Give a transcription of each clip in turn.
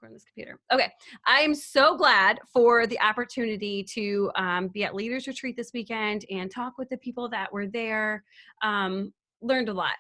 on this computer. Okay. I am so glad for the opportunity to be at Leaders Retreat this weekend and talk with the people that were there. Learned a lot.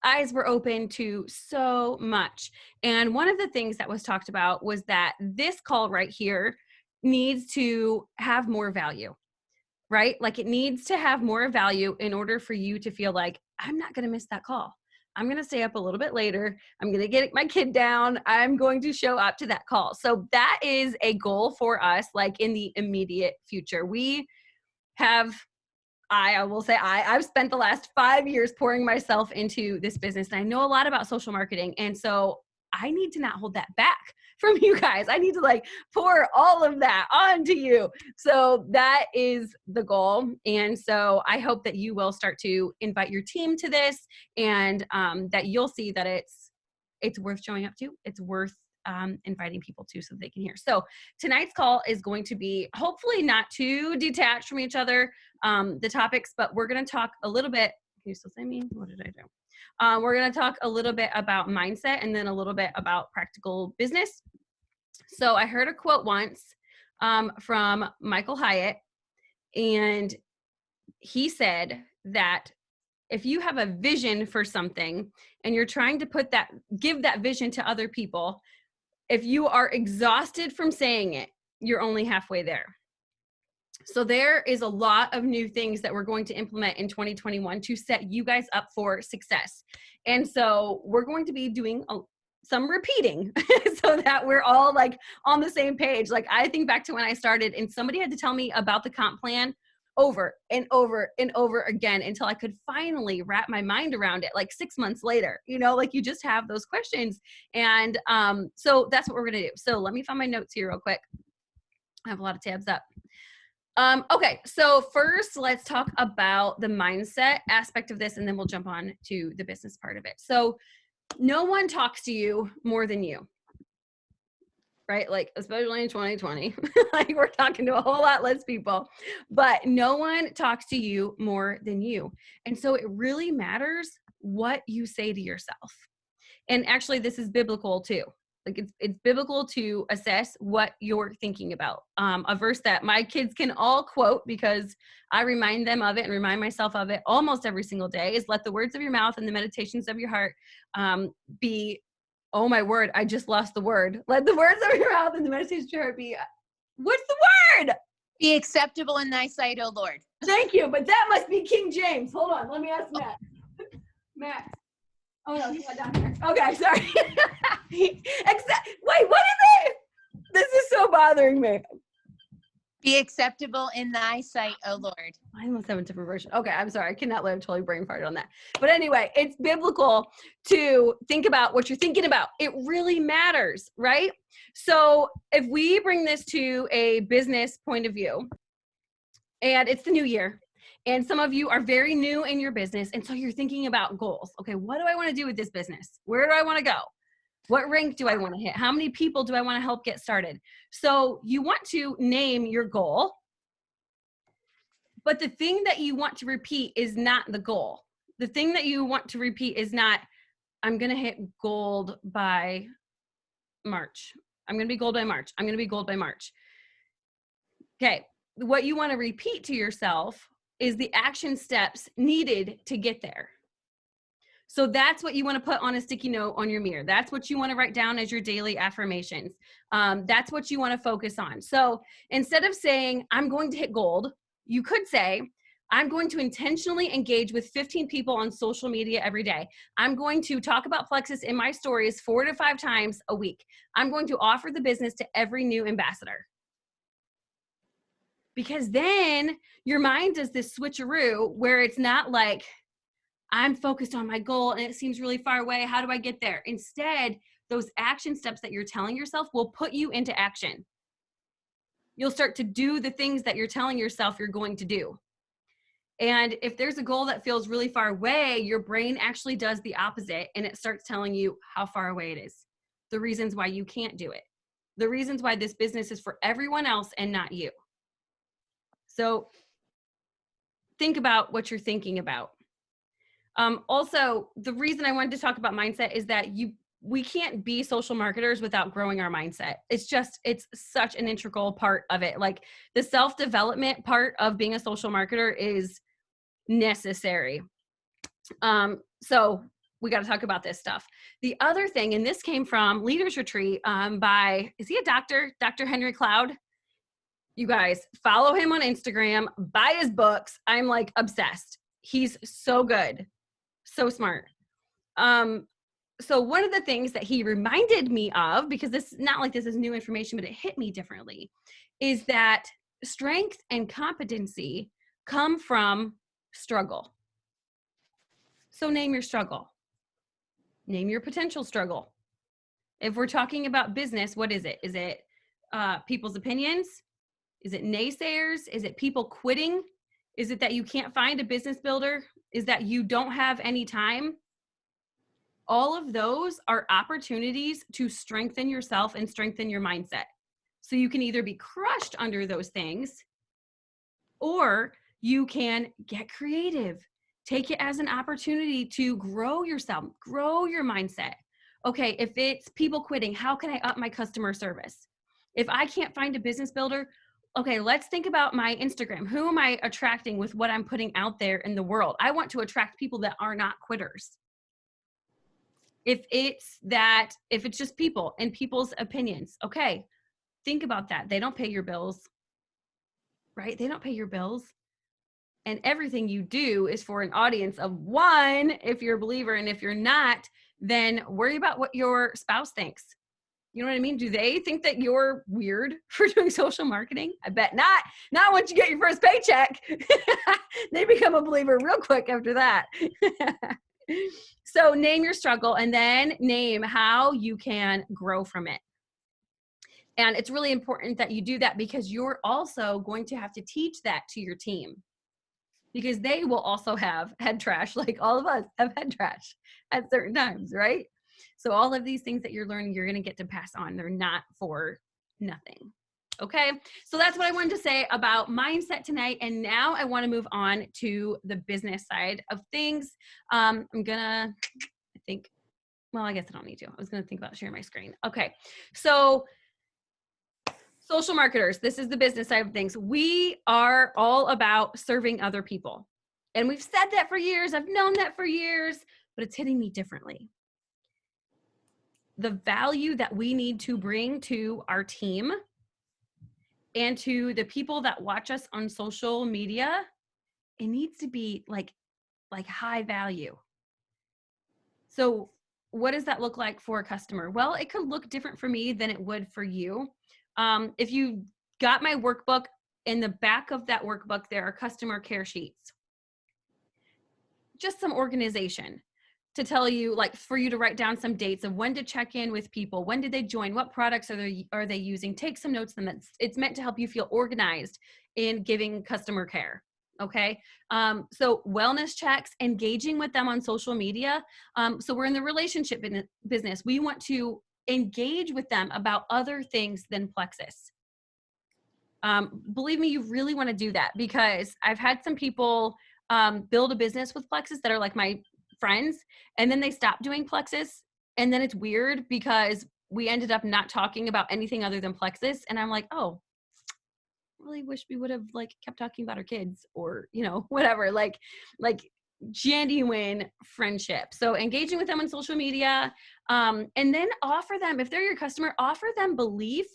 Eyes were open to so much. And one of the things that was talked about was that this call right here needs to have more value, right? Like it needs to have more value in order for you to feel like, I'm not going to miss that call. I'm going to stay up a little bit later. I'm going to get my kid down. I'm going to show up to that call. So that is a goal for us, like in the immediate future. We have, I will say I've spent the last 5 years pouring myself into this business, and I know a lot about social marketing. And so I need to not hold that back from you guys. I need to like pour all of that onto you. So that is the goal. And so I hope that you will start to invite your team to this, and that you'll see that it's worth showing up to. It's worth inviting people to so they can hear. So tonight's call is going to be hopefully not too detached from each other, the topics, but we're going to talk a little bit. Can you still see me? What did I do? We're going to talk a little bit about mindset and then a little bit about practical business. So I heard a quote once from Michael Hyatt, and he said that if you have a vision for something and you're trying to give that vision to other people, if you are exhausted from saying it, you're only halfway there. So there is a lot of new things that we're going to implement in 2021 to set you guys up for success. And so we're going to be doing some repeating so that we're all like on the same page. Like I think back to when I started and somebody had to tell me about the comp plan over and over and over again until I could finally wrap my mind around it, like 6 months later, like you just have those questions. And so that's what we're going to do. So let me find my notes here real quick. I have a lot of tabs up. Okay, so first let's talk about the mindset aspect of this, and then we'll jump on to the business part of it. So no one talks to you more than you. Right? Like, especially in 2020, like we're talking to a whole lot less people, but no one talks to you more than you. And so it really matters what you say to yourself. And actually this is biblical too. Like it's biblical to assess what you're thinking about. A verse that my kids can all quote because I remind them of it and remind myself of it almost every single day is let the words of your mouth and the meditations of your heart be, oh my word, I just lost the word. Let the words of your mouth and the meditations of your heart be, what's the word? Be acceptable in thy sight, O Lord. Thank you, but that must be King James. Hold on, let me ask Matt. Matt. Oh no, he's not down here. Okay, sorry. Wait, what is it? This is so bothering me. Be acceptable in thy sight, O Lord. I must have a different version. Okay, I'm sorry. I cannot let him totally brain fart on that. But anyway, it's biblical to think about what you're thinking about. It really matters, right? So if we bring this to a business point of view, and it's the new year, and some of you are very new in your business, and so you're thinking about goals. Okay, what do I want to do with this business? Where do I want to go? What rank do I want to hit? How many people do I want to help get started? So you want to name your goal, but the thing that you want to repeat is not the goal. The thing that you want to repeat is not, I'm going to hit gold by March. I'm going to be gold by March. I'm going to be gold by March. Okay. What you want to repeat to yourself is the action steps needed to get there. So that's what you want to put on a sticky note on your mirror. That's what you want to write down as your daily affirmations. That's what you want to focus on. So instead of saying, I'm going to hit gold, you could say, I'm going to intentionally engage with 15 people on social media every day. I'm going to talk about Plexus in my stories 4 to 5 times a week. I'm going to offer the business to every new ambassador. Because then your mind does this switcheroo where it's not like, I'm focused on my goal and it seems really far away. How do I get there? Instead, those action steps that you're telling yourself will put you into action. You'll start to do the things that you're telling yourself you're going to do. And if there's a goal that feels really far away, your brain actually does the opposite and it starts telling you how far away it is, the reasons why you can't do it, the reasons why this business is for everyone else and not you. So think about what you're thinking about. Also, the reason I wanted to talk about mindset is that we can't be social marketers without growing our mindset. It's such an integral part of it. Like the self-development part of being a social marketer is necessary. So we got to talk about this stuff. The other thing, and this came from Leaders Retreat by, is he a doctor? Dr. Henry Cloud. You guys follow him on Instagram, buy his books. I'm like obsessed. He's so good, so smart. So one of the things that he reminded me of, because this not like this is new information, but it hit me differently, is that strength and competency come from struggle. So name your struggle. Name your potential struggle. If we're talking about business, what is it? Is it people's opinions? Is it naysayers? Is it people quitting? Is it that you can't find a business builder? Is that you don't have any time? All of those are opportunities to strengthen yourself and strengthen your mindset. So you can either be crushed under those things, or you can get creative. Take it as an opportunity to grow yourself, grow your mindset. Okay, if it's people quitting, how can I up my customer service? If I can't find a business builder, okay, let's think about my Instagram. Who am I attracting with what I'm putting out there in the world? I want to attract people that are not quitters. If it's just people and people's opinions, okay, think about that. They don't pay your bills, right? They don't pay your bills. And everything you do is for an audience of one, if you're a believer, and if you're not, then worry about what your spouse thinks. You know what I mean? Do they think that you're weird for doing social marketing? I bet not. Not once you get your first paycheck. They become a believer real quick after that. So name your struggle and then name how you can grow from it. And it's really important that you do that, because you're also going to have to teach that to your team, because they will also have head trash, like all of us have head trash at certain times, right? So all of these things that you're learning, you're going to get to pass on. They're not for nothing. Okay, so that's what I wanted to say about mindset tonight. And now I want to move on to the business side of things. I think, well, I guess I don't need to. I was going to think about sharing my screen. Okay, so social marketers, this is the business side of things. We are all about serving other people. And we've said that for years. I've known that for years, but it's hitting me differently. The value that we need to bring to our team and to the people that watch us on social media, it needs to be like high value. So what does that look like for a customer? Well, it could look different for me than it would for you. If you got my workbook, in the back of that workbook, there are customer care sheets. Just some organization to tell you, like for you to write down some dates of when to check in with people, when did they join, what products are they using, take some notes. And it's meant to help you feel organized in giving customer care. Okay. So wellness checks, engaging with them on social media. So we're in the relationship business. We want to engage with them about other things than Plexus. Believe me, you really want to do that, because I've had some people build a business with Plexus that are like my friends, and then they stop doing Plexus, and then it's weird because we ended up not talking about anything other than Plexus. And I'm like, oh, really wish we would have like kept talking about our kids, or whatever, like genuine friendship. So engaging with them on social media, and then offer them, if they're your customer, offer them belief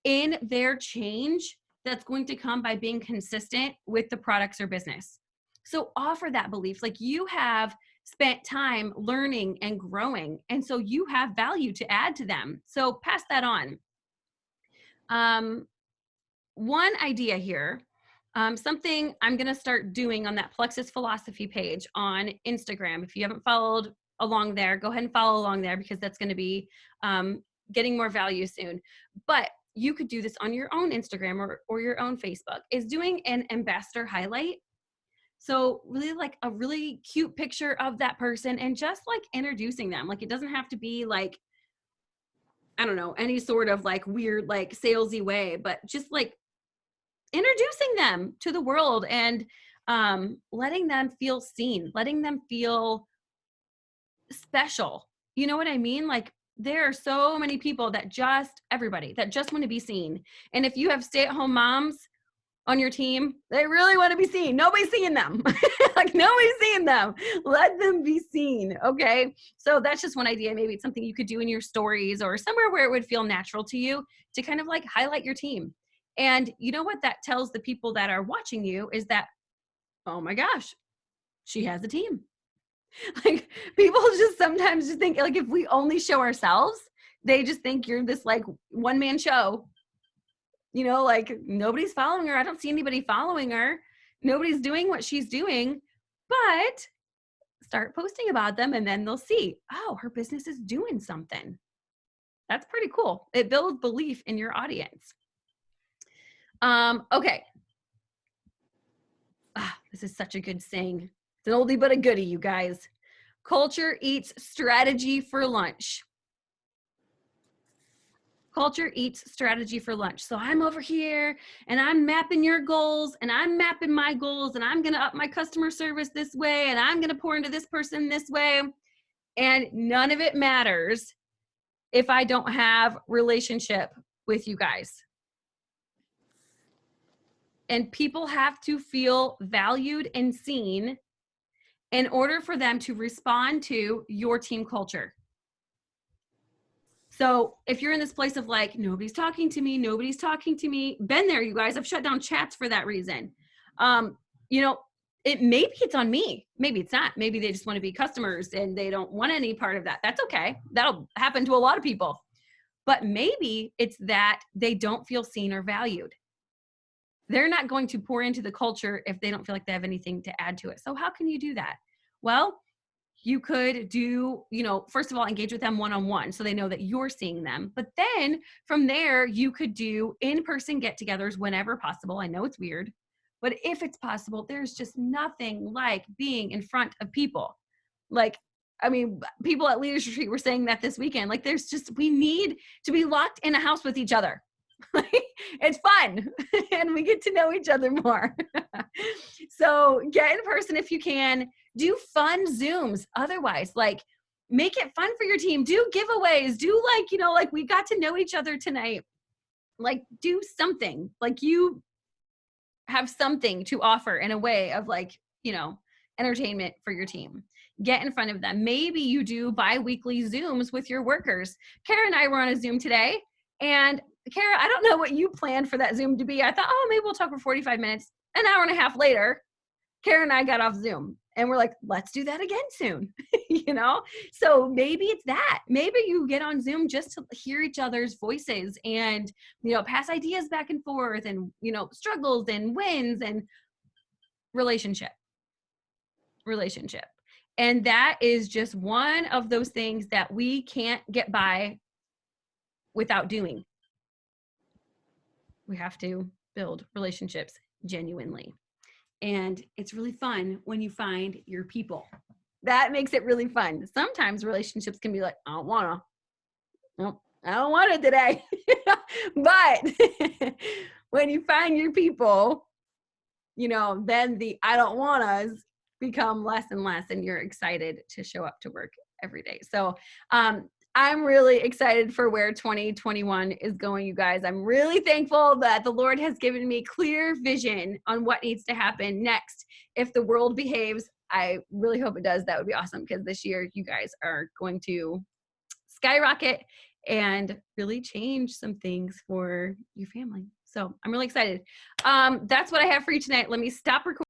in their change that's going to come by being consistent with the products or business. So offer that belief, like you have spent time learning and growing, and so you have value to add to them. So pass that on. One idea here, something I'm going to start doing on that Plexus Philosophy page on Instagram. If you haven't followed along there, go ahead and follow along there, because that's going to be getting more value soon. But you could do this on your own Instagram or your own Facebook, is doing an ambassador highlight. So really like a really cute picture of that person, and just like introducing them. Like it doesn't have to be like, I don't know, any sort of like weird, like salesy way, but just like introducing them to the world and letting them feel seen, letting them feel special. You know what I mean? Like there are so many people that everybody that just want to be seen. And if you have stay-at-home moms on your team, they really want to be seen. Nobody's seeing them. Like nobody's seeing them. Let them be seen. Okay. So that's just one idea. Maybe it's something you could do in your stories or somewhere where it would feel natural to you to kind of like highlight your team. And you know what that tells the people that are watching you is that, oh my gosh, she has a team. Like people just sometimes just think like if we only show ourselves, they just think you're this like one man show. You know, like nobody's following her. I don't see anybody following her. Nobody's doing what she's doing, but start posting about them and then they'll see, oh, her business is doing something. That's pretty cool. It builds belief in your audience. Okay. This is such a good saying. It's an oldie but a goodie, you guys. Culture eats strategy for lunch. Culture eats strategy for lunch. So I'm over here and I'm mapping your goals and I'm mapping my goals and I'm going to up my customer service this way and I'm going to pour into this person this way. And none of it matters if I don't have relationship with you guys. And people have to feel valued and seen in order for them to respond to your team culture. So if you're in this place of like, nobody's talking to me, been there, you guys. I've shut down chats for that reason. You know, maybe it's on me. Maybe it's not. Maybe they just want to be customers and they don't want any part of that. That's okay. That'll happen to a lot of people. But maybe it's that they don't feel seen or valued. They're not going to pour into the culture if they don't feel like they have anything to add to it. So how can you do that? Well, you could do, you know, first of all, engage with them one-on-one so they know that you're seeing them. But then from there, you could do in-person get-togethers whenever possible. I know it's weird, but if it's possible, there's just nothing like being in front of people. Like, I mean, people at Leaders Retreat were saying that this weekend. Like, we need to be locked in a house with each other. It's fun and we get to know each other more. So get in person if you can. Do fun Zooms. Otherwise, like make it fun for your team. Do giveaways. Do like, you know, like we got to know each other tonight. Like do something. Like you have something to offer in a way of like, you know, entertainment for your team. Get in front of them. Maybe you do bi-weekly Zooms with your workers. Kara and I were on a Zoom today. And Kara, I don't know what you planned for that Zoom to be. I thought, oh, maybe we'll talk for 45 minutes. An hour and a half later, Kara and I got off Zoom and we're like, let's do that again soon, you know? So maybe it's that. Maybe you get on Zoom just to hear each other's voices and, you know, pass ideas back and forth and, you know, struggles and wins and relationship. And that is just one of those things that we can't get by without doing. We have to build relationships genuinely. And it's really fun when you find your people. That makes it really fun. Sometimes relationships can be like, I don't want it today. But when you find your people, you know, then the I don't wannas become less and less and you're excited to show up to work every day. So I'm really excited for where 2021 is going, you guys. I'm really thankful that the Lord has given me clear vision on what needs to happen next. If the world behaves, I really hope it does. That would be awesome because this year you guys are going to skyrocket and really change some things for your family. So I'm really excited. That's what I have for you tonight. Let me stop recording.